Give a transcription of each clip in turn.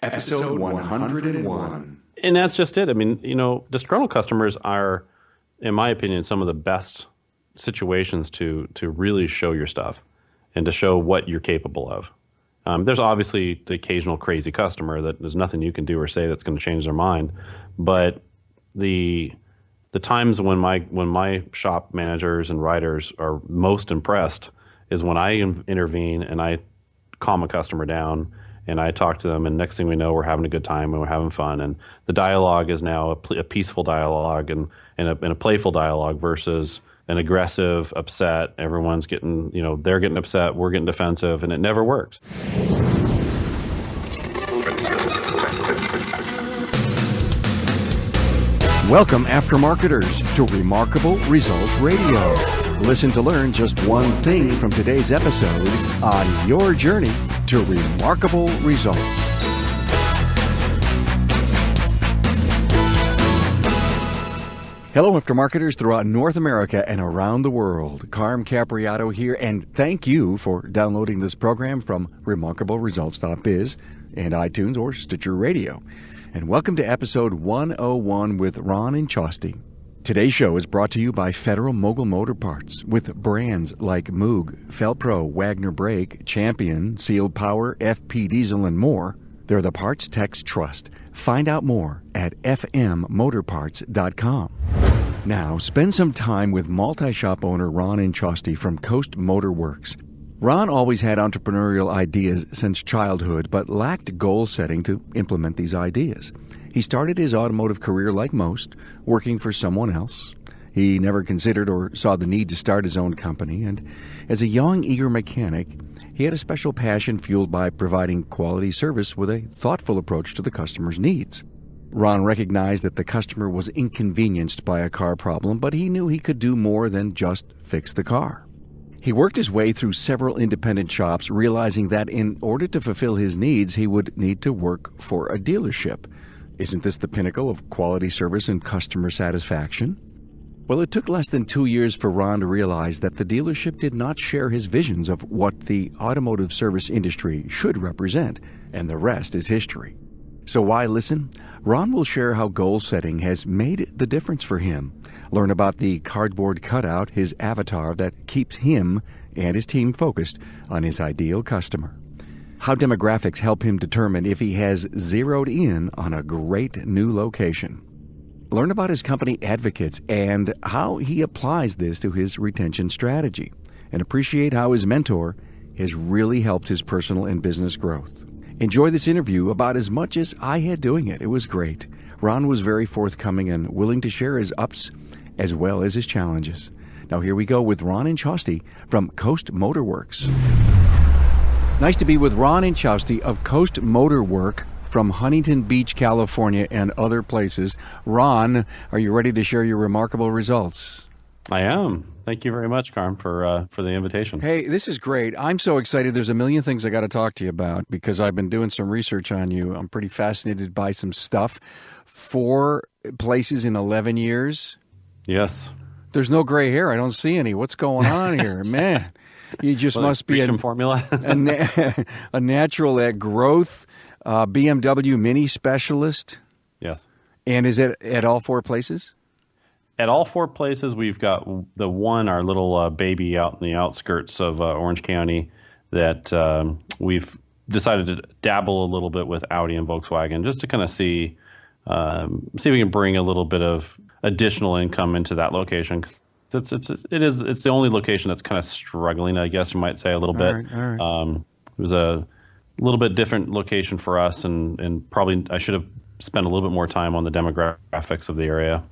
Episode 101. And that's just it. I mean, disgruntled customers are, in my opinion, some of the best situations to really show your stuff and to show what you're capable of. There's obviously the occasional crazy customer that there's nothing you can do or say that's going to change their mind. But the times when my shop managers and writers are most impressed is when I intervene and I calm a customer down and I talk to them, and next thing we know, we're having a good time and we're having fun. And the dialogue is now a peaceful dialogue and a playful dialogue versus an aggressive, upset. Everyone's getting, they're getting upset, we're getting defensive, and it never works. Welcome, aftermarketers, to Remarkable Results Radio. Listen to learn just one thing from today's episode on your journey to remarkable results. Hello, aftermarketers throughout North America and around the world. Carm Capriotto here, and thank you for downloading this program from RemarkableResults.biz and iTunes or Stitcher Radio. And welcome to episode 101 with Ron Inchausti. Today's show is brought to you by Federal Mogul Motor Parts with brands like Moog, Felpro, Wagner Brake, Champion, Sealed Power, FP Diesel, and more. They're the parts techs trust. Find out more at fmmotorparts.com. Now, spend some time with multi-shop owner Ron Inchausti from Coast Motor Works. Ron always had entrepreneurial ideas since childhood, but lacked goal setting to implement these ideas. He started his automotive career like most, working for someone else. He never considered or saw the need to start his own company, and as a young, eager mechanic, he had a special passion fueled by providing quality service with a thoughtful approach to the customer's needs. Ron recognized that the customer was inconvenienced by a car problem, but he knew he could do more than just fix the car. He worked his way through several independent shops, realizing that in order to fulfill his needs, he would need to work for a dealership. Isn't this the pinnacle of quality service and customer satisfaction? Well, it took less than 2 years for Ron to realize that the dealership did not share his visions of what the automotive service industry should represent, and the rest is history. So why listen? Ron will share how goal setting has made the difference for him. Learn about the cardboard cutout, his avatar that keeps him and his team focused on his ideal customer. How demographics help him determine if he has zeroed in on a great new location. Learn about his company advocates and how he applies this to his retention strategy. And appreciate how his mentor has really helped his personal and business growth. Enjoy this interview about as much as I had doing it. It was great. Ron was very forthcoming and willing to share his ups as well as his challenges. Now here we go with Ron Inchausti from Coast Motor Works. Nice to be with Ron Inchausti of Coast Motor Work from Huntington Beach, California, and other places. Ron, are you ready to share your remarkable results? I am. Thank you very much, Carm, for the invitation. Hey, this is great. I'm so excited. There's a million things I got to talk to you about because I've been doing some research on you. I'm pretty fascinated by some stuff. 4 places in 11 years. Yes. There's no gray hair. I don't see any. What's going on here? Man, you just must be formula. a natural at growth, BMW Mini specialist. Yes. And is it at all 4 places? At all 4 places, we've got the one, our little baby out in the outskirts of Orange County that we've decided to dabble a little bit with Audi and Volkswagen just to kind of see if we can bring a little bit of additional income into that location. It's the only location that's kind of struggling, I guess you might say, a little bit. All right. It was a little bit different location for us, and probably I should have spent a little bit more time on the demographics of the area.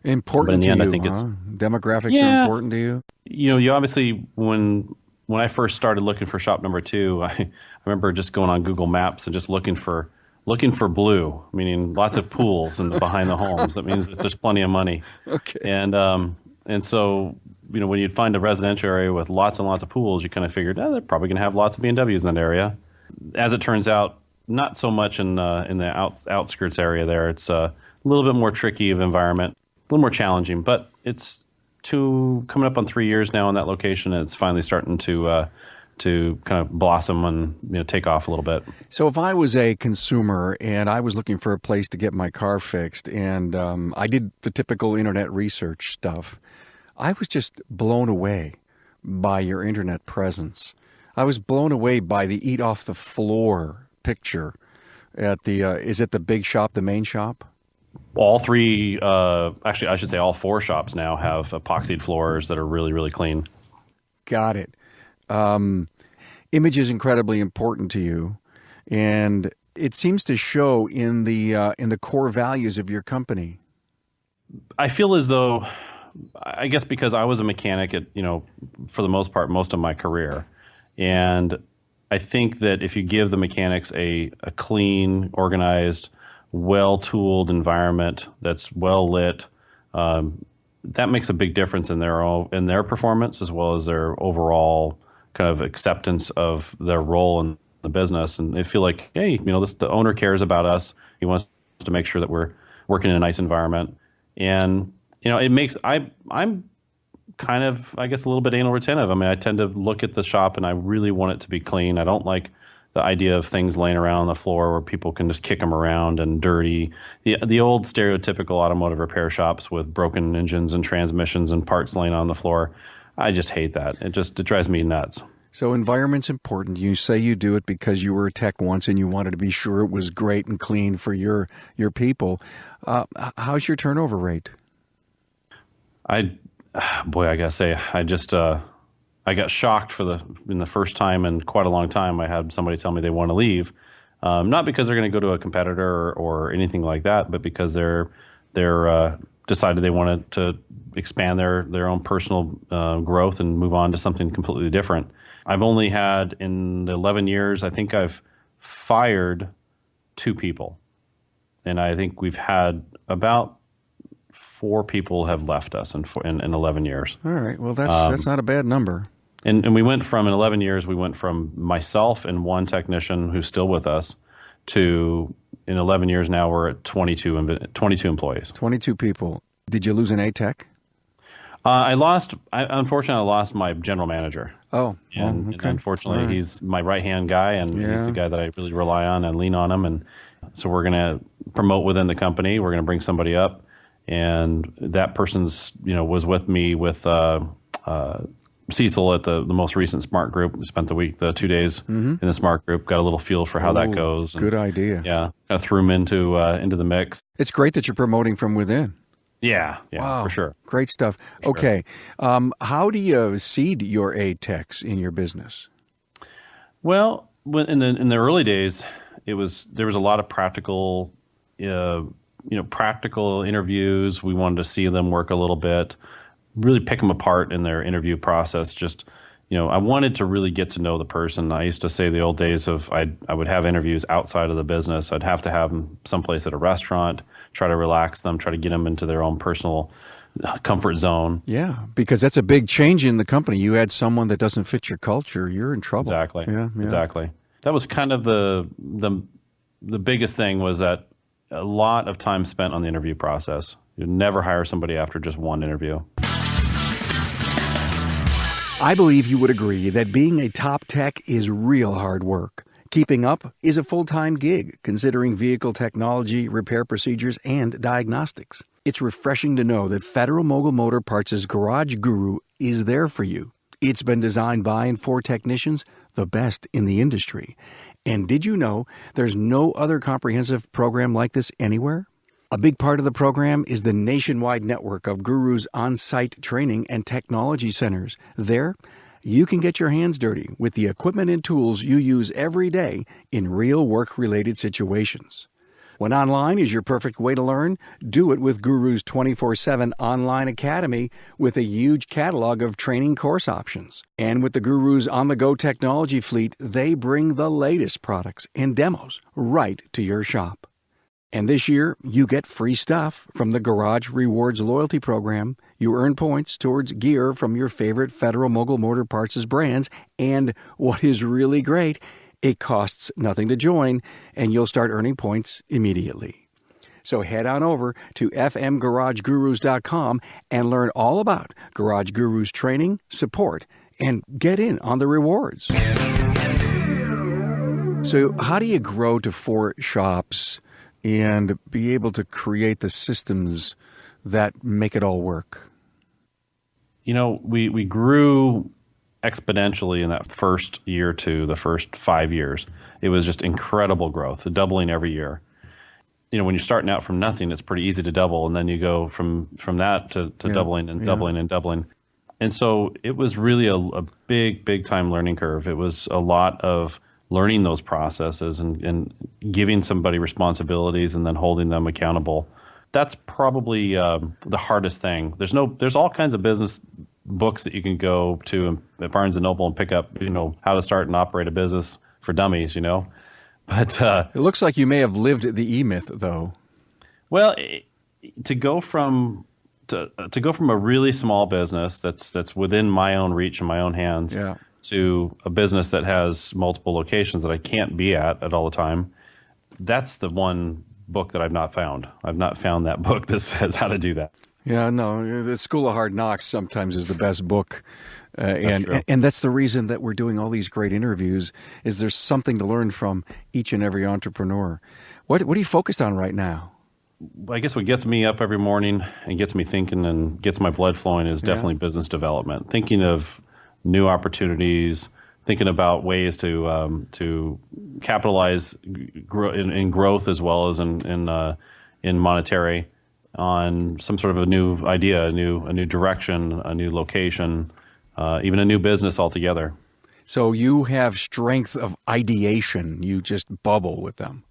Important to you, I think demographics are important to you? You obviously, when I first started looking for shop number 2, I remember just going on Google Maps and just looking for blue, meaning lots of pools and behind the homes. That means that there's plenty of money. Okay. And so, when you'd find a residential area with lots and lots of pools, you kind of figured, they're probably going to have lots of BMWs in that area. As it turns out, not so much in the outskirts area there. It's a little bit more tricky of environment, a little more challenging, but it's coming up on 3 years now in that location, and it's finally starting to to kind of blossom and take off a little bit. So if I was a consumer and I was looking for a place to get my car fixed, and I did the typical internet research stuff, I was just blown away by your internet presence. I was blown away by the eat off the floor picture at the, is it the big shop, the main shop? All three, actually, I should say all four shops now have epoxied floors that are really, really clean. Got it. Image is incredibly important to you, and it seems to show in the core values of your company. I feel as though, I guess because I was a mechanic at, for the most part, most of my career. And I think that if you give the mechanics a clean, organized, well-tooled environment that's well lit, that makes a big difference in their performance as well as their overall kind of acceptance of their role in the business. And they feel like, hey, the owner cares about us. He wants to make sure that we're working in a nice environment. And it makes I'm kind of, I guess, a little bit anal retentive. I mean, I tend to look at the shop and I really want it to be clean. I don't like the idea of things laying around on the floor where people can just kick them around and dirty. The old stereotypical automotive repair shops with broken engines and transmissions and parts laying on the floor. I just hate that. It drives me nuts. So environment's important. You say you do it because you were a tech once and you wanted to be sure it was great and clean for your people. How's your turnover rate? I gotta say, I got shocked in the first time in quite a long time. I had somebody tell me they want to leave, not because they're going to go to a competitor or anything like that, but because they're decided they wanted to expand their own personal growth and move on to something completely different. I've only had, in the 11 years, I think I've fired 2 people, and I think we've had about 4 people have left us in 11 years. All right. Well, that's not a bad number. And we went from, in 11 years, we went from myself and 1 technician who's still with us to, in 11 years now, we're at 22 employees. 22 people. Did you lose an A-Tech? Unfortunately, I lost my general manager. Oh, and, okay. And unfortunately, right. He's my right-hand guy, and he's the guy that I really rely on and lean on him. And so we're going to promote within the company. We're going to bring somebody up. And that person's, was with me with Cecil at the most recent Smart Group. We spent the 2 days in the Smart Group, got a little feel for how that goes. And, good idea. Yeah, kind of threw him into the mix. It's great that you're promoting from within. Yeah, wow. For sure. Great stuff. Okay, how do you seed your A-Techs in your business? Well, in the early days, there was a lot of practical practical interviews. We wanted to see them work a little bit, really pick them apart in their interview process. Just, I wanted to really get to know the person. I used to say the old days of I would have interviews outside of the business. I'd have to have them someplace at a restaurant, try to relax them, try to get them into their own personal comfort zone. Yeah, because that's a big change in the company. You add someone that doesn't fit your culture, you're in trouble. Exactly. Yeah. Exactly. That was kind of the biggest thing, was that a lot of time spent on the interview process. You'd never hire somebody after just 1 interview. I believe you would agree that being a top tech is real hard work. Keeping up is a full-time gig, considering vehicle technology, repair procedures, and diagnostics. It's refreshing to know that Federal Mogul Motor Parts' Garage Guru is there for you. It's been designed by and for technicians, the best in the industry. And did you know there's no other comprehensive program like this anywhere? A big part of the program is the nationwide network of Guru's on-site training and technology centers. There, you can get your hands dirty with the equipment and tools you use every day in real work-related situations. When online is your perfect way to learn, do it with Guru's 24/7 online academy with a huge catalog of training course options. And with the Guru's on-the-go technology fleet, they bring the latest products and demos right to your shop. And this year, you get free stuff from the Garage Rewards loyalty program. You earn points towards gear from your favorite Federal Mogul Motor Parts' brands. And what is really great, it costs nothing to join, and you'll start earning points immediately. So head on over to fmgaragegurus.com and learn all about Garage Gurus training, support, and get in on the rewards. So how do you grow to 4 shops and be able to create the systems that make it all work? We grew exponentially in that first year to the first 5 years. It was just incredible growth, doubling every year. When you're starting out from nothing, it's pretty easy to double, and then you go from that to doubling and doubling and doubling. And so it was really a big time learning curve. It was a lot of learning those processes and giving somebody responsibilities and then holding them accountable. That's probably the hardest thing. There's all kinds of business books that you can go to at Barnes & Noble and pick up, how to start and operate a business for dummies, But it looks like you may have lived the E-Myth, though. Well, to go from a really small business that's within my own reach and my own hands to a business that has multiple locations that I can't be at all the time, that's the one book that I've not found. I've not found that book that says how to do that. Yeah, no, the School of Hard Knocks sometimes is the best book. That's and that's the reason that we're doing all these great interviews, is there's something to learn from each and every entrepreneur. What are you focused on right now? I guess what gets me up every morning and gets me thinking and gets my blood flowing is definitely business development. Thinking of new opportunities, thinking about ways to capitalize in growth as well as in monetary on some sort of a new idea, a new direction, a new location, even a new business altogether. So you have strength of ideation. You just bubble with them.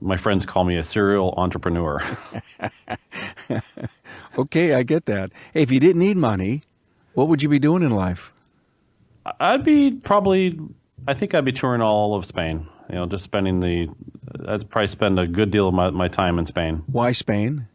My friends call me a serial entrepreneur. Okay, I get that. Hey, if you didn't need money, what would you be doing in life? I think I'd be touring all of Spain. Just I'd probably spend a good deal of my time in Spain. Why Spain?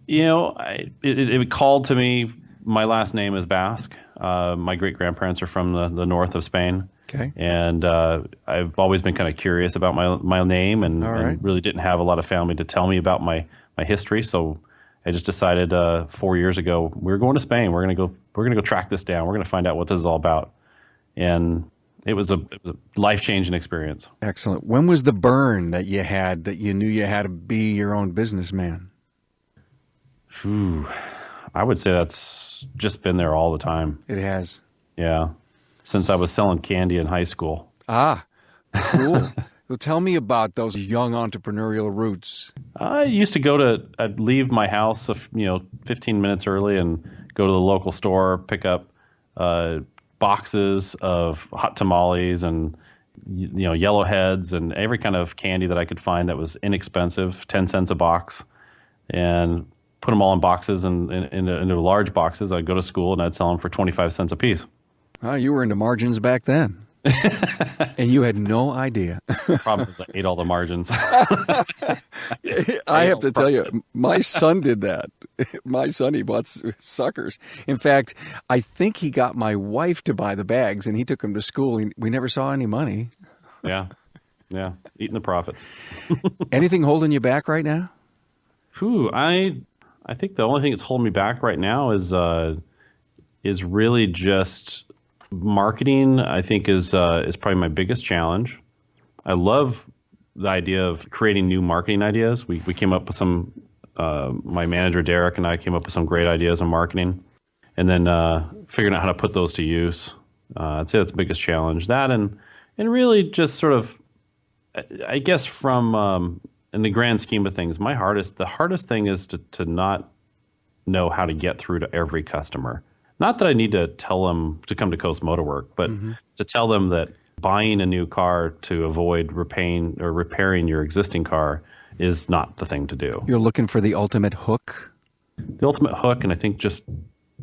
It called to me. My last name is Basque. My great-grandparents are from the north of Spain. Okay. And I've always been kind of curious about my name and really didn't have a lot of family to tell me about my history. So I just decided 4 years ago, we're going to Spain. We're gonna go track this down. We're gonna find out what this is all about. And it was a life-changing experience. Excellent. When was the burn that you had that you knew you had to be your own businessman? I would say that's just been there all the time. It has. Yeah. Since I was selling candy in high school. Ah, cool. So tell me about those young entrepreneurial roots. I used to I'd leave my house, 15 minutes early and go to the local store, pick up boxes of hot tamales and yellow heads and every kind of candy that I could find that was inexpensive, 10 cents a box, and put them all in boxes and into large boxes. I'd go to school and I'd sell them for 25 cents a piece. Oh, you were into margins back then. And you had no idea. Problem is I ate all the margins. I have to tell you, my son did that. My son, he bought suckers. In fact, I think he got my wife to buy the bags, and he took them to school. We never saw any money. Yeah. Eating the profits. Anything holding you back right now? I think the only thing that's holding me back right now is really just marketing. I think is probably my biggest challenge. I love the idea of creating new marketing ideas. We came up with some. My manager Derek and I came up with some great ideas on marketing, and then figuring out how to put those to use. I'd say that's the biggest challenge. That and really just sort of, I guess from in the grand scheme of things, the hardest thing is to not know how to get through to every customer. Not that I need to tell them to come to Coast Motor Work, but to tell them that buying a new car to avoid repairing your existing car is not the thing to do. You're looking for the ultimate hook? The ultimate hook, and I think just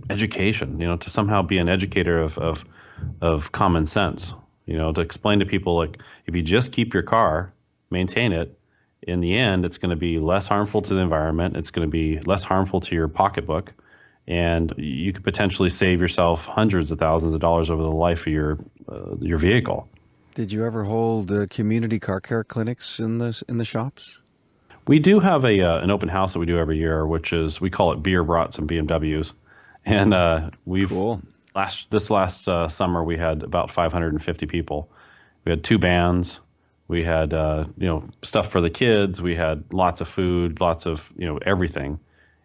education, to somehow be an educator of common sense, to explain to people, like, if you just keep your car, maintain it, in the end, it's going to be less harmful to the environment. It's going to be less harmful to your pocketbook. And you could potentially save yourself hundreds of thousands of dollars over the life of your vehicle. Did you ever hold community car care clinics in the shops? We do have an open house that we do every year, which is, we call it Beer, Brats, and BMWs. And we've This last summer, we had about 550 people. We had 2 bands. We had stuff for the kids. We had lots of food, lots of everything.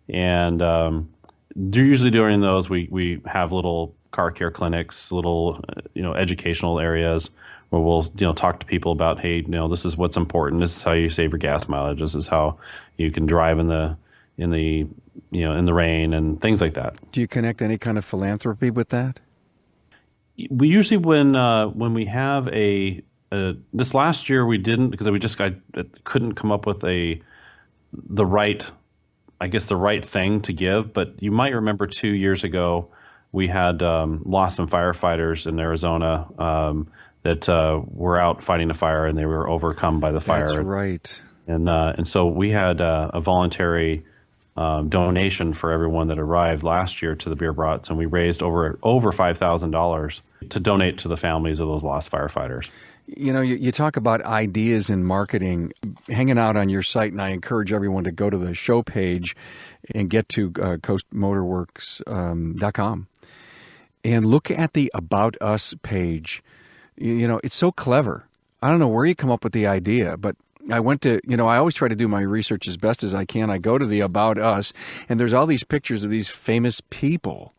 And usually during those, we have little car care clinics, little educational areas where we'll talk to people about, hey, this is what's important. This is how you save your gas mileage. This is how you can drive in the rain and things like that. Do you connect any kind of philanthropy with that? We usually, when we have this last year we didn't, because I couldn't come up with the right thing to give. But you might remember 2 years ago we had lost some firefighters in Arizona that were out fighting a fire, and they were overcome by the fire. That's right. And so we had a voluntary donation for everyone that arrived last year to the Beer Brats, and we raised over $5,000 to donate to the families of those lost firefighters. You talk about ideas in marketing, hanging out on your site, and I encourage everyone to go to the show page and get to coastmotorworks.com and look at the About Us page. It's so clever. I don't know where you come up with the idea, but I went to, I always try to do my research as best as I can. I go to the About Us, and there's all these pictures of these famous people.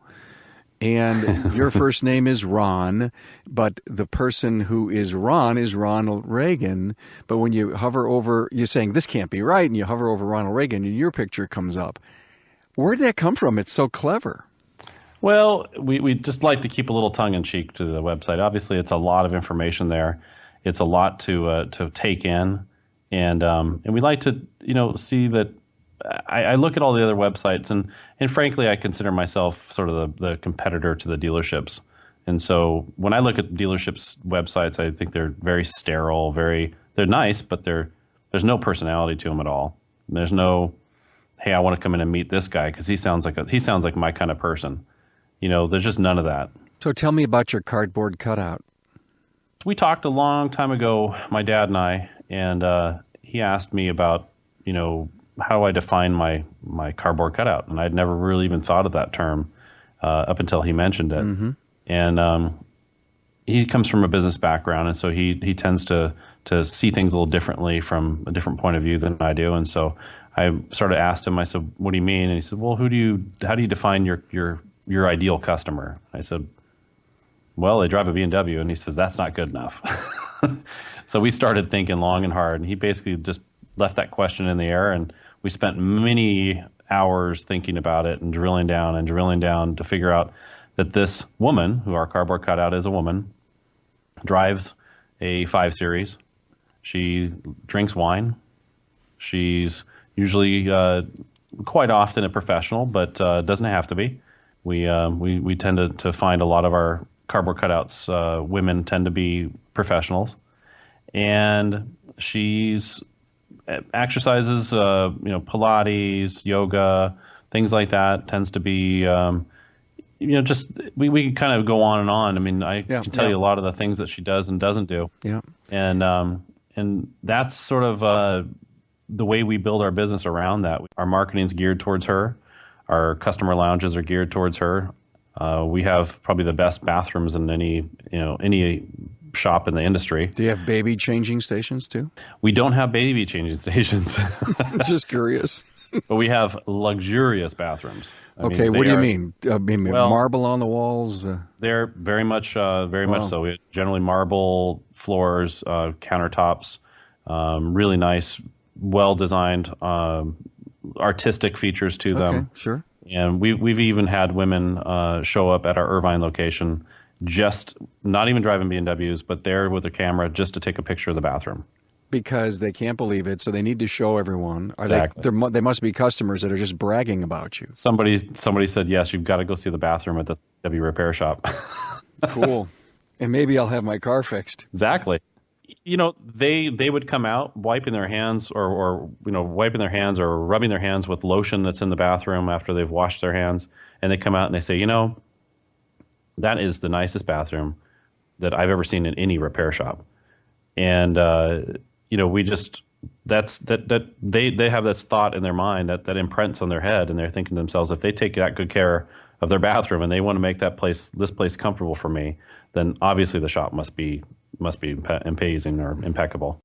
And your first name is Ron, but the person who is Ronald Reagan. But when you hover over, you're saying, this can't be right, and you hover over Ronald Reagan, and your picture comes up. Where did that come from? It's so clever. Well, we just like to keep a little tongue-in-cheek to the website. Obviously, it's a lot of information there. It's a lot to take in. And we like to, see that. I look at all the other websites, and frankly, I consider myself sort of the competitor to the dealerships. And so when I look at dealerships' websites, I think they're very sterile, they're nice, but there's no personality to them at all. There's no, hey, I want to come in and meet this guy because he sounds like my kind of person. There's just none of that. So tell me about your cardboard cutout. We talked a long time ago, my dad and I, and he asked me about, how do I define my cardboard cutout? And I'd never really even thought of that term up until he mentioned it. Mm-hmm. And he comes from a business background, and so he tends to see things a little differently from a different point of view than I do. And so I sort of asked him, I said, what do you mean? And he said, well, how do you define your ideal customer? I said, well, they drive a BMW. And he says, that's not good enough. So we started thinking long and hard, and he basically just left that question in the air, and we spent many hours thinking about it and drilling down to figure out that this woman, who our cardboard cutout is a woman, drives a 5 Series. She drinks wine. She's usually quite often a professional, but doesn't have to be. We tend to find a lot of our cardboard cutouts, women tend to be professionals. And she's exercises, Pilates, yoga, things like that. Tends to be, just we can kind of go on and on. I mean, I can tell you a lot of the things that she does and doesn't do. Yeah, and that's sort of the way we build our business around that. Our marketing's geared towards her. Our customer lounges are geared towards her. We have probably the best bathrooms in any shop in the industry. Do you have baby changing stations too? We don't have baby changing stations. Just curious. But we have luxurious bathrums. What do you mean? Marble on the walls? They're very much so. We have generally marble floors, countertops, really nice, well-designed, artistic features to them. Okay, sure. And we've even had women show up at our Irvine location, just not even driving BMWs, but there with a camera just to take a picture of the bathroom. Because they can't believe it, so they need to show everyone. Exactly. They must be customers that are just bragging about you. Somebody said, yes, you've got to go see the bathroom at the BMW repair shop. Cool. And maybe I'll have my car fixed. Exactly. They would come out wiping their hands or rubbing their hands with lotion that's in the bathroom after they've washed their hands. And they come out and they say, that is the nicest bathroom that I've ever seen in any repair shop. And, we just, they have this thought in their mind that imprints on their head, and they're thinking to themselves, if they take that good care of their bathroom, and they want to make this place comfortable for me, then obviously the shop must be amazing or impeccable.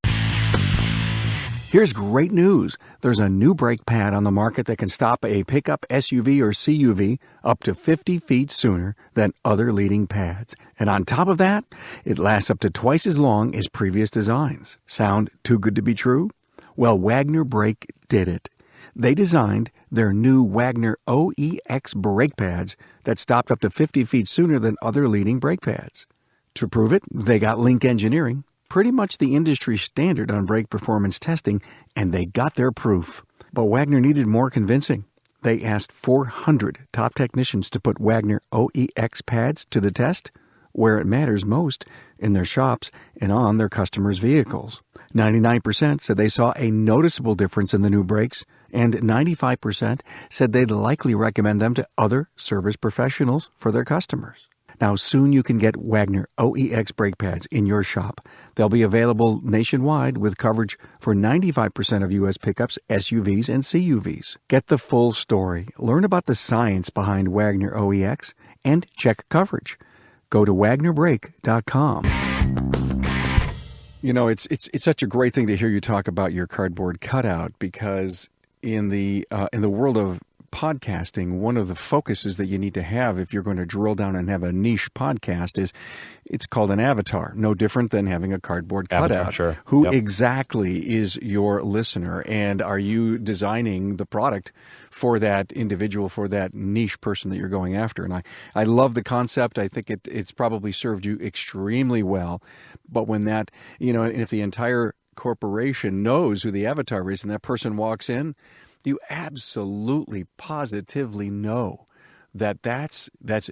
Here's great news. There's a new brake pad on the market that can stop a pickup SUV or CUV up to 50 feet sooner than other leading pads. And on top of that, it lasts up to twice as long as previous designs. Sound too good to be true? Well, Wagner Brake did it. They designed their new Wagner OEX brake pads that stopped up to 50 feet sooner than other leading brake pads. To prove it, they got Link Engineering, pretty much the industry standard on brake performance testing, and they got their proof. But Wagner needed more convincing. They asked 400 top technicians to put Wagner OEX pads to the test, where it matters most, in their shops and on their customers' vehicles. 99% said they saw a noticeable difference in the new brakes, and 95% said they'd likely recommend them to other service professionals for their customers. Now, soon you can get Wagner OEX brake pads in your shop. They'll be available nationwide with coverage for 95% of U.S. pickups, SUVs, and CUVs. Get the full story. Learn about the science behind Wagner OEX and check coverage. Go to WagnerBrake.com. You know, it's such a great thing to hear you talk about your cardboard cutout, because in the world of podcasting, one of the focuses that you need to have if you're going to drill down and have a niche podcast is it's called an avatar. No different than having a cardboard cutout. Sure. Who exactly is your listener, and are you designing the product for that individual, for that niche person that you're going after? And I love the concept. I think it's probably served you extremely well. But when that, if the entire corporation knows who the avatar is and that person walks in, you absolutely, positively know that that's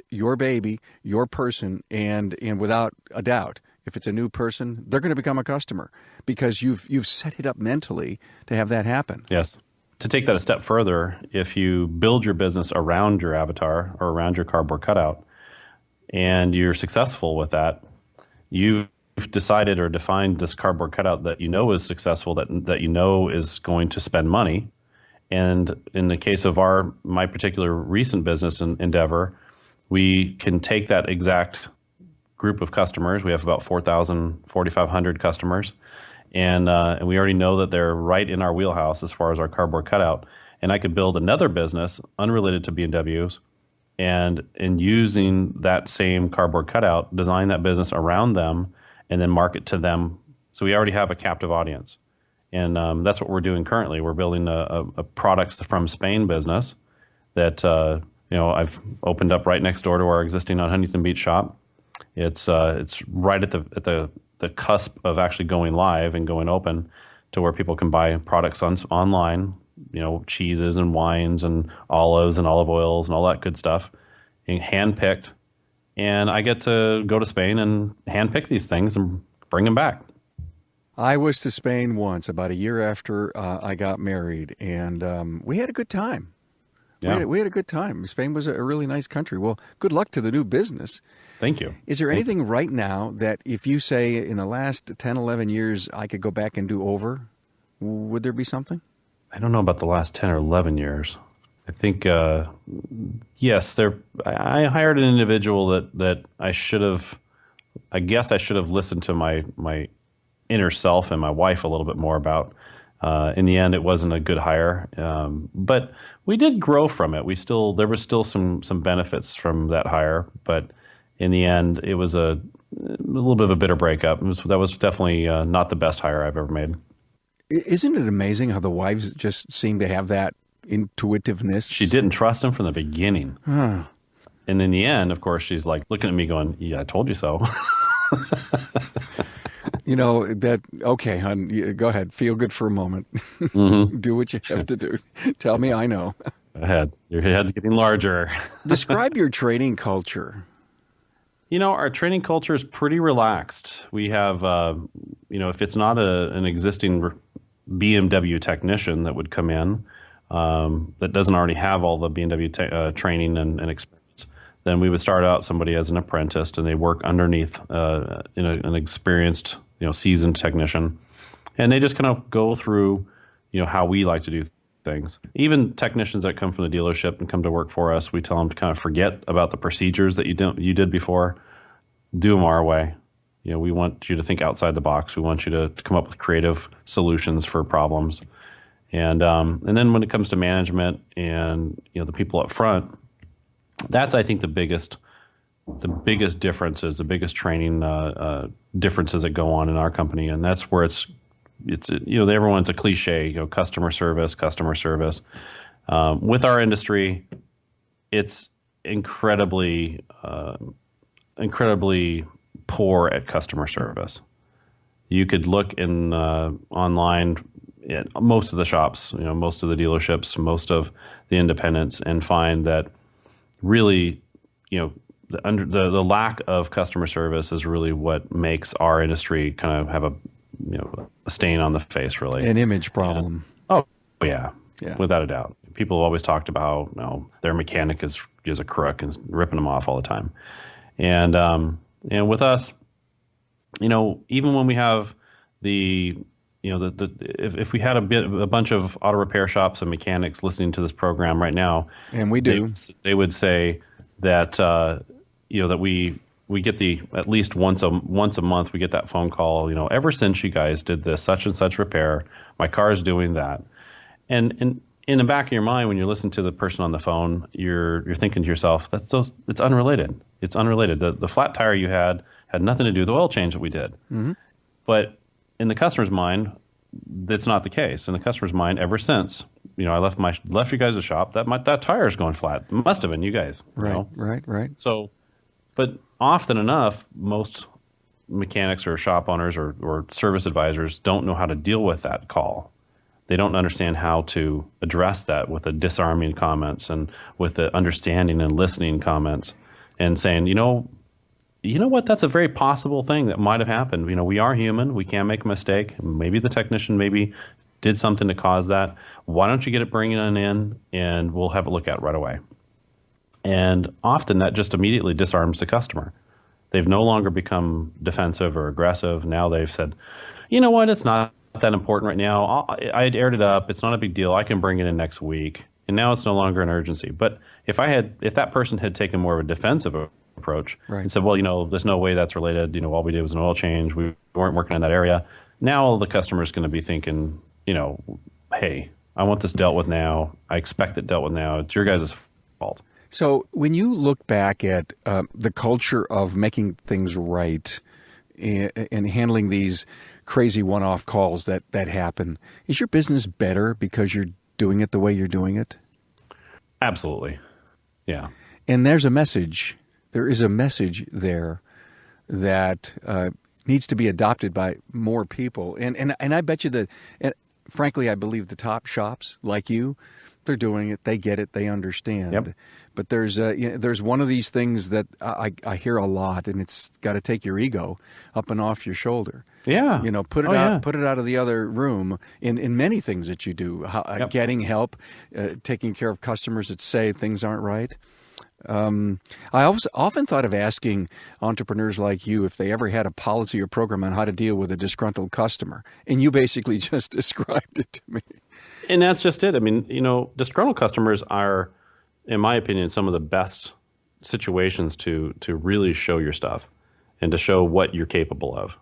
your baby, your person, and without a doubt, if it's a new person, they're going to become a customer because you've set it up mentally to have that happen. Yes. To take that a step further, if you build your business around your avatar or around your cardboard cutout, and you're successful with that, you've decided or defined this cardboard cutout that you know is successful, that you know is going to spend money. And in the case of my particular recent business endeavor, we can take that exact group of customers. We have about 4,500 customers, and we already know that they're right in our wheelhouse as far as our cardboard cutout. And I could build another business unrelated to B&Ws, and in using that same cardboard cutout, design that business around them, and then market to them. So we already have a captive audience. And that's what we're doing currently. We're building a products from Spain business that I've opened up right next door to our existing on Huntington Beach shop. It's right at the cusp of actually going live and going open to where people can buy products online. Cheeses and wines and olives and olive oils and all that good stuff, and hand-picked. And I get to go to Spain and hand-pick these things and bring them back. I was to Spain once, about a year after I got married, and we had a good time. Yeah. We had a good time. Spain was a really nice country. Well, good luck to the new business. Thank you. Is there anything right now that if you say in the last 10, 11 years I could go back and do over, would there be something? I don't know about the last 10 or 11 years. I think, yes, I hired an individual that I guess I should have listened to my inner self and my wife a little bit more about. In the end, it wasn't a good hire, but we did grow from it. There was still some benefits from that hire, but in the end, it was a little bit of a bitter breakup. That was definitely not the best hire I've ever made. Isn't it amazing how the wives just seem to have that intuitiveness? She didn't trust him from the beginning. Huh. And in the end, of course, she's like looking at me going, yeah, I told you so. Okay, hon, go ahead. Feel good for a moment. Mm-hmm. Do what you have to do. Tell me I know. Go ahead. Your head's getting larger. Describe your training culture. Our training culture is pretty relaxed. We have, if it's not an existing BMW technician that would come in that doesn't already have all the BMW training and experience, then we would start out somebody as an apprentice, and they work underneath an experienced, seasoned technician, and they just kind of go through, how we like to do things. Even technicians that come from the dealership and come to work for us, we tell them to kind of forget about the procedures that you did before. Do them our way. We want you to think outside the box. We want you to come up with creative solutions for problems. And then when it comes to management and the people up front, that's, I think, the biggest differences, the biggest training differences that go on in our company. And that's where it's everyone's a cliche, customer service. With our industry, it's incredibly poor at customer service. You could look in online at most of the shops, most of the dealerships, most of the independents, and find that really, the lack of customer service is really what makes our industry kind of have a stain on the face, really. An image problem. Oh, yeah, without a doubt. People have always talked about how their mechanic is a crook and ripping them off all the time. And with us, even when we have if we had a bunch of auto repair shops and mechanics listening to this program right now, and we do, they would say that that we get at least once a month we get that phone call. Ever since you guys did this such and such repair, my car is doing that, and in the back of your mind, when you listen to the person on the phone, you're thinking to yourself, it's unrelated. It's unrelated. The flat tire you had nothing to do with the oil change that we did. Mm-hmm. But in the customer's mind, that's not the case. In the customer's mind, ever since I left you guys a shop, that tire is going flat. It must have been you guys. Right. So, but often enough, most mechanics or shop owners or service advisors don't know how to deal with that call. They don't understand how to address that with the disarming comments and with the understanding and listening comments, and saying, you know what, that's a very possible thing that might have happened. We are human. We can make a mistake. Maybe the technician did something to cause that. Why don't you bring it in and we'll have a look at it right away. And often that just immediately disarms the customer. They've no longer become defensive or aggressive. Now they've said, you know what, it's not that important right now. I aired it up. It's not a big deal. I can bring it in next week. And now it's no longer an urgency. But if that person had taken more of a defensive approach and said, well, there's no way that's related. All we did was an oil change. We weren't working in that area. Now the customer is going to be thinking, hey, I want this dealt with now. I expect it dealt with now. It's your guys' fault. So when you look back at the culture of making things right and handling these crazy one-off calls that happen, is your business better because you're doing it the way you're doing it? Absolutely. Yeah. And there's a message. There is a message there that needs to be adopted by more people. And I bet you frankly, I believe the top shops like you, they're doing it. They get it. They understand. Yep. But there's one of these things that I hear a lot, and it's got to take your ego up and off your shoulder. Yeah. Put it out of the other room in many things that you do. Getting help, taking care of customers that say things aren't right. I often thought of asking entrepreneurs like you if they ever had a policy or program on how to deal with a disgruntled customer, and you basically just described it to me. And that's just it. I mean, disgruntled customers are, in my opinion, some of the best situations to really show your stuff and to show what you're capable of.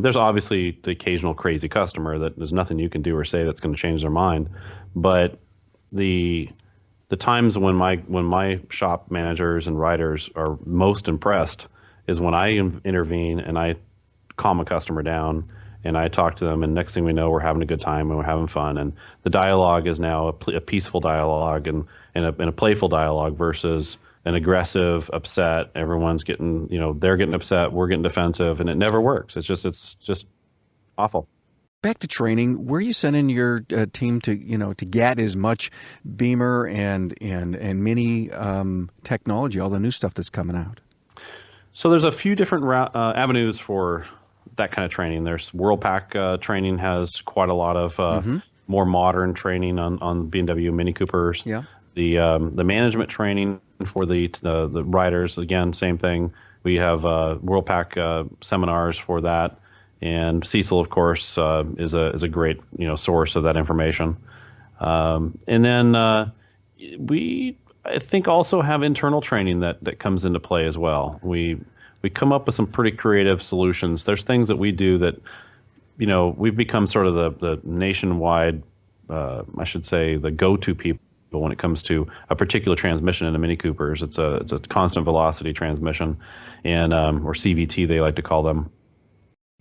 There's obviously the occasional crazy customer that there's nothing you can do or say that's going to change their mind, but the times when my shop managers and writers are most impressed is when I intervene and I calm a customer down and I talk to them, and next thing we know, we're having a good time and we're having fun, and the dialogue is now a peaceful dialogue and a playful dialogue versus an aggressive, upset. Everyone's getting, they're getting upset, we're getting defensive, and it never works. It's just awful. Back to training, where are you sending your team to get as much Beamer and Mini technology, all the new stuff that's coming out? So there's a few different avenues for that kind of training. There's WorldPack training has quite a lot of more modern training on BMW Mini Coopers. Yeah. The management training for the riders, again, same thing. We have WorldPack seminars for that. And Cecil, of course, is a great source of that information. And then we, I think, also have internal training that comes into play as well. We come up with some pretty creative solutions. There's things that we do that, we've become sort of the nationwide, I should say, the go-to people when it comes to a particular transmission in the Mini Coopers. It's a constant velocity transmission, and or CVT they like to call them.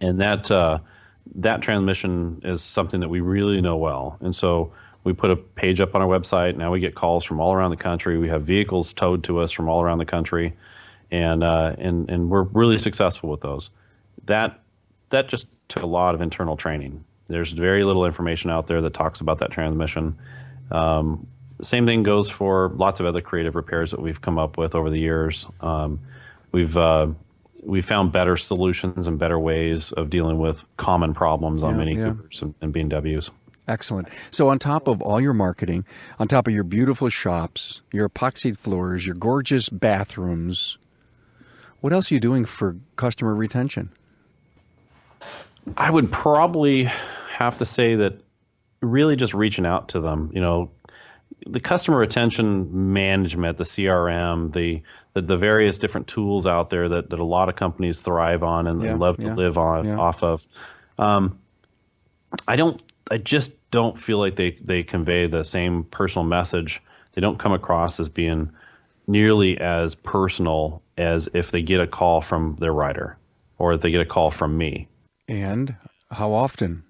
And that transmission is something that we really know well. And so we put a page up on our website. Now we get calls from all around the country. We have vehicles towed to us from all around the country, and we're really successful with those. That just took a lot of internal training. There's very little information out there that talks about that transmission. Same thing goes for lots of other creative repairs that we've come up with over the years. We've found better solutions and better ways of dealing with common problems on Mini Coopers and BMWs. Excellent. So on top of all your marketing, on top of your beautiful shops, your epoxied floors, your gorgeous bathrooms, what else are you doing for customer retention? I would probably have to say that really just reaching out to them. The customer retention management, the CRM, the various different tools out there that a lot of companies thrive on and love to live on off of. I just don't feel like they convey the same personal message. They don't come across as being nearly as personal as if they get a call from their rider or if they get a call from me. And how often?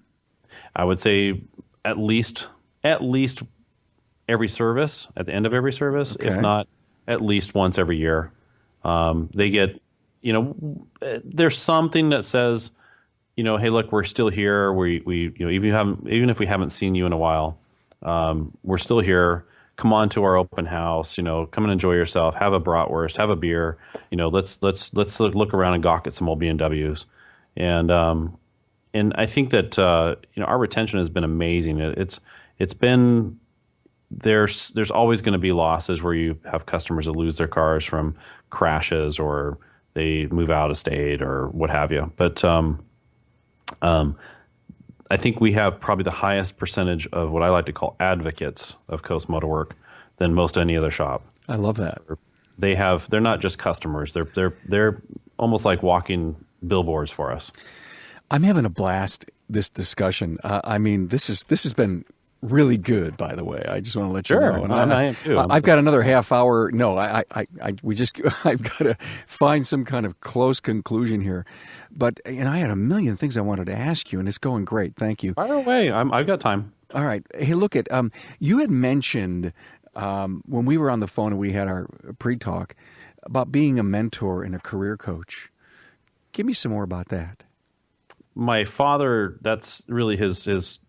I would say at least every service, at the end of every service, if not at least once every year. They get, there's something that says, hey, look, we're still here. We even if we haven't seen you in a while, we're still here. Come on to our open house. Come and enjoy yourself. Have a bratwurst. Have a beer. Let's look around and gawk at some old BMWs. And I think that our retention has been amazing. It's been there's always going to be losses where you have customers that lose their cars from crashes or they move out of state or what have you. But I think we have probably the highest percentage of what I like to call advocates of Coast Motor Work than most any other shop. I love that. They're not just customers. They're almost like walking billboards for us. I'm having a blast this discussion. This has been really good, by the way. I just want to let you know. And I am too. I've got another half hour. No, I've got to find some kind of close conclusion here. But I had a million things I wanted to ask you, and it's going great. Thank you. Fire away. I've got time. All right. Hey, look at you had mentioned when we were on the phone and we had our pre-talk about being a mentor and a career coach. Give me some more about that. My father, that's really his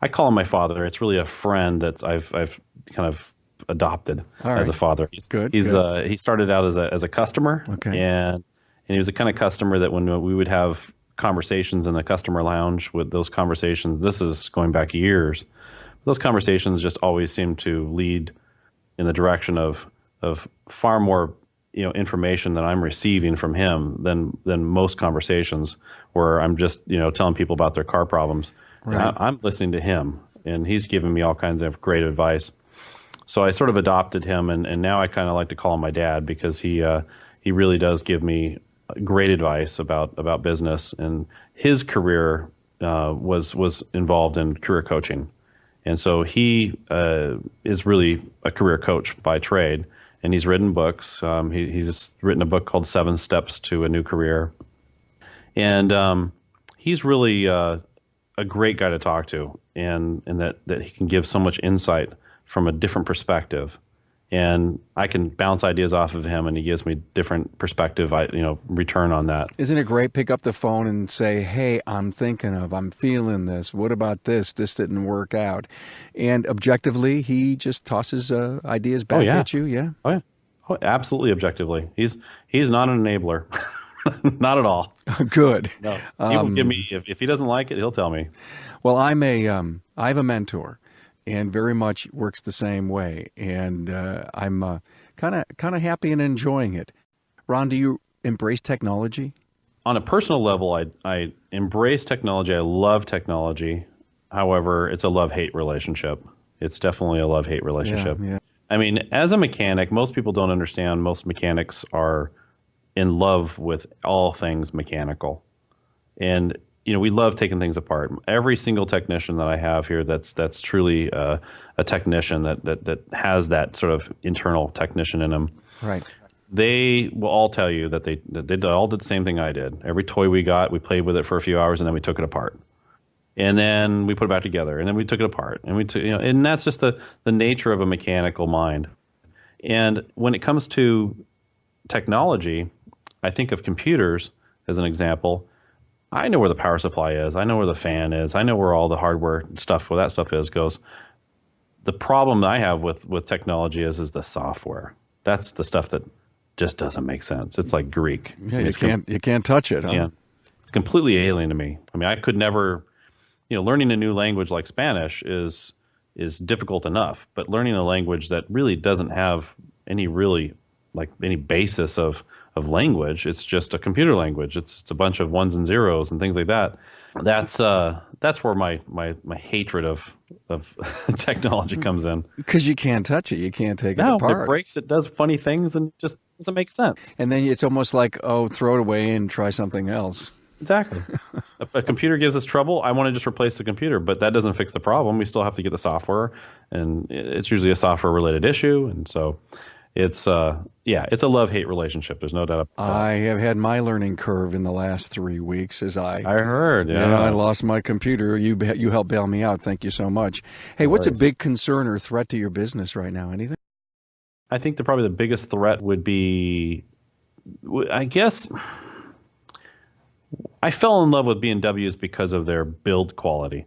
I call him my father. It's really a friend that I've kind of adopted as a father. He started out as a customer, and he was the kind of customer that when we would have conversations in the customer lounge, with those conversations, this is going back years, those conversations just always seemed to lead in the direction of far more information that I'm receiving from him than most conversations where I'm just telling people about their car problems. Right. I'm listening to him, and he's giving me all kinds of great advice. So I sort of adopted him, and now I kind of like to call him my dad because he really does give me great advice about business. And his career was involved in career coaching, and so he is really a career coach by trade. And he's written books. He's written a book called 7 Steps to a New Career, and he's really a great guy to talk to, and that he can give so much insight from a different perspective. And I can bounce ideas off of him, and he gives me different perspective, return on that. Isn't it great? Pick up the phone and say, hey, I'm feeling this. What about this? This didn't work out. And objectively, he just tosses ideas back at you, yeah? Oh, yeah. Oh, absolutely objectively. He's not an enabler. Not at all. Good. No. He will give me, if he doesn't like it, he'll tell me. Well, I have a mentor, and very much works the same way. And I'm kind of happy and enjoying it. Ron, do you embrace technology? On a personal level, I embrace technology. I love technology. However, it's a love-hate relationship. It's definitely a love-hate relationship. Yeah. I mean, as a mechanic, most people don't understand. Most mechanics are in love with all things mechanical. And we love taking things apart. Every single technician that I have here that's truly a technician that has that sort of internal technician in them. Right. They will all tell you that they all did the same thing I did. Every toy we got, we played with it for a few hours, and then we took it apart. And then we put it back together, and then we took it apart, and and that's just the nature of a mechanical mind. And when it comes to technology, I think of computers as an example. I know where the power supply is. I know where the fan is. I know where all the hardware stuff, where that stuff goes. The problem that I have with technology is the software. That's the stuff that just doesn't make sense. It's like Greek. Yeah, you can't touch it. Huh? Yeah, it's completely alien to me. I mean, I could never. Learning a new language like Spanish is difficult enough, but learning a language that really doesn't have any basis of language, it's just a computer language. It's a bunch of ones and zeros and things like that. That's where my hatred of technology comes in. Because you can't touch it, you can't take it apart. No, it breaks. It does funny things and just doesn't make sense. And then it's almost like, throw it away and try something else. Exactly. A computer gives us trouble. I want to just replace the computer, but that doesn't fix the problem. We still have to get the software, and it's usually a software-related issue. And so it's it's a love-hate relationship. There's no doubt about that. I have had my learning curve in the last 3 weeks as I heard. Yeah, I lost my computer. You helped bail me out. Thank you so much. Hey, what's a big concern or threat to your business right now? Anything? I think probably the biggest threat would be, I guess, I fell in love with BMWs because of their build quality.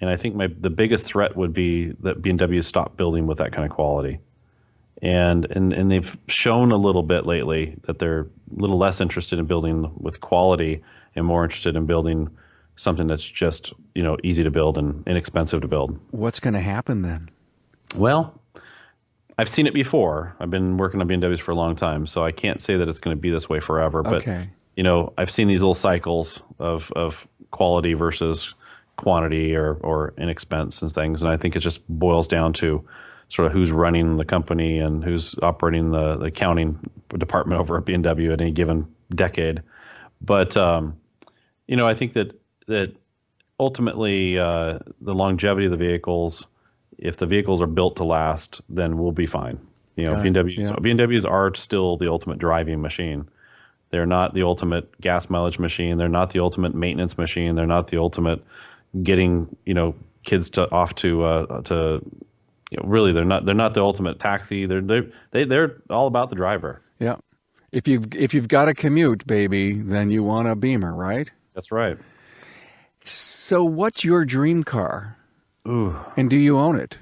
And I think the biggest threat would be that BMWs stop building with that kind of quality. And they've shown a little bit lately that they're a little less interested in building with quality and more interested in building something that's just, easy to build and inexpensive to build. What's going to happen then? Well, I've seen it before. I've been working on BMWs for a long time, so I can't say that it's going to be this way forever. But okay. I've seen these little cycles of quality versus quantity or inexpense and things, and I think it just boils down to sort of who's running the company and who's operating the accounting department over at BMW at any given decade. But I think that ultimately the longevity of the vehicles, if the vehicles are built to last, then we'll be fine. BMWs are still the ultimate driving machine. They're not the ultimate gas mileage machine. They're not the ultimate maintenance machine. They're not the ultimate getting kids really they're not the ultimate taxi. They're all about the driver. Yeah. If you've got a commute, baby, then you want a Beamer, right? That's right. So what's your dream car? Ooh. And do you own it?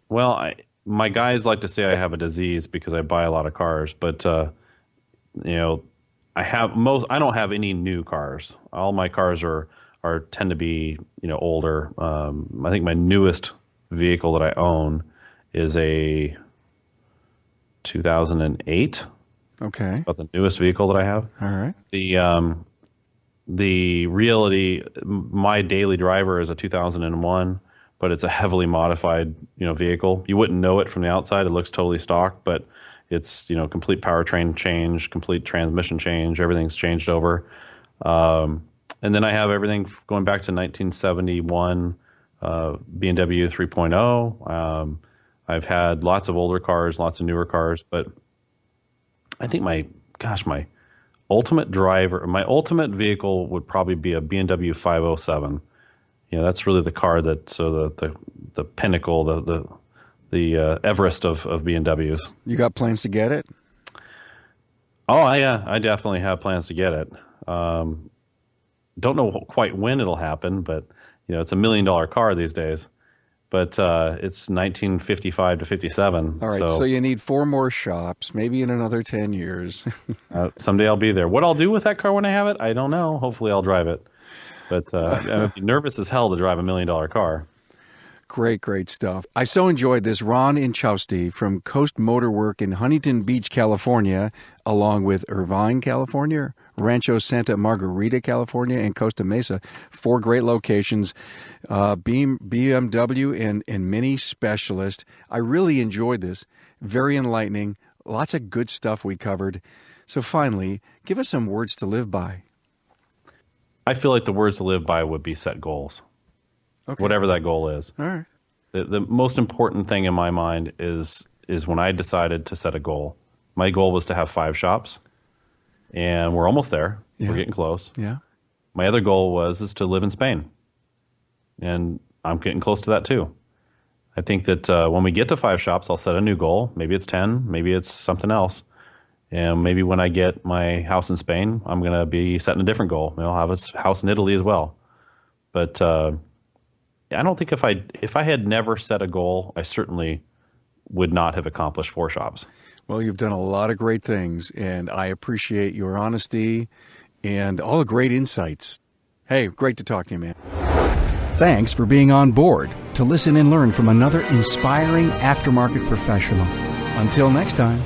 Well, my guys like to say I have a disease because I buy a lot of cars, but I don't have any new cars. All my cars tend to be older. I think my newest vehicle that I own is a 2008. Okay. About the newest vehicle that I have. All right. The reality, my daily driver is a 2001, but it's a heavily modified vehicle. You wouldn't know it from the outside. It looks totally stock, but it's complete powertrain change, complete transmission change. Everything's changed over. And then I have everything going back to 1971 BMW 3.0. I've had lots of older cars, lots of newer cars, but I think my ultimate vehicle would probably be a BMW 507. That's really the car that's the pinnacle, the Everest of BMWs. You got plans to get it? Oh, yeah, I definitely have plans to get it. Don't know quite when it'll happen, but it's $1 million car these days. But it's 1955 to 57. All right, so you need 4 more shops, maybe in another 10 years. Someday I'll be there. What I'll do with that car when I have it, I don't know. Hopefully I'll drive it. But I'd be nervous as hell to drive $1 million car. Great stuff. I so enjoyed this. Ron Inchausti from Coast Motor Work in Huntington Beach, California, along with Irvine, California. Rancho Santa Margarita, California, and Costa Mesa. 4 great locations. BMW and Mini Specialist. I really enjoyed this. Very enlightening. Lots of good stuff we covered. So finally, give us some words to live by. I feel like the words to live by would be set goals. Okay. Whatever that goal is. All right. The most important thing in my mind is when I decided to set a goal. My goal was to have 5 shops, and we're almost there. Yeah. We're getting close. Yeah. My other goal is to live in Spain, and I'm getting close to that too. I think that when we get to 5 shops, I'll set a new goal. Maybe it's 10, maybe it's something else. And maybe when I get my house in Spain, I'm going to be setting a different goal. I'll have a house in Italy as well. But I don't think if I had never set a goal, I certainly would not have accomplished 4 shops. Well, you've done a lot of great things, and I appreciate your honesty and all the great insights. Hey, great to talk to you, man. Thanks for being on board to listen and learn from another inspiring aftermarket professional. Until next time.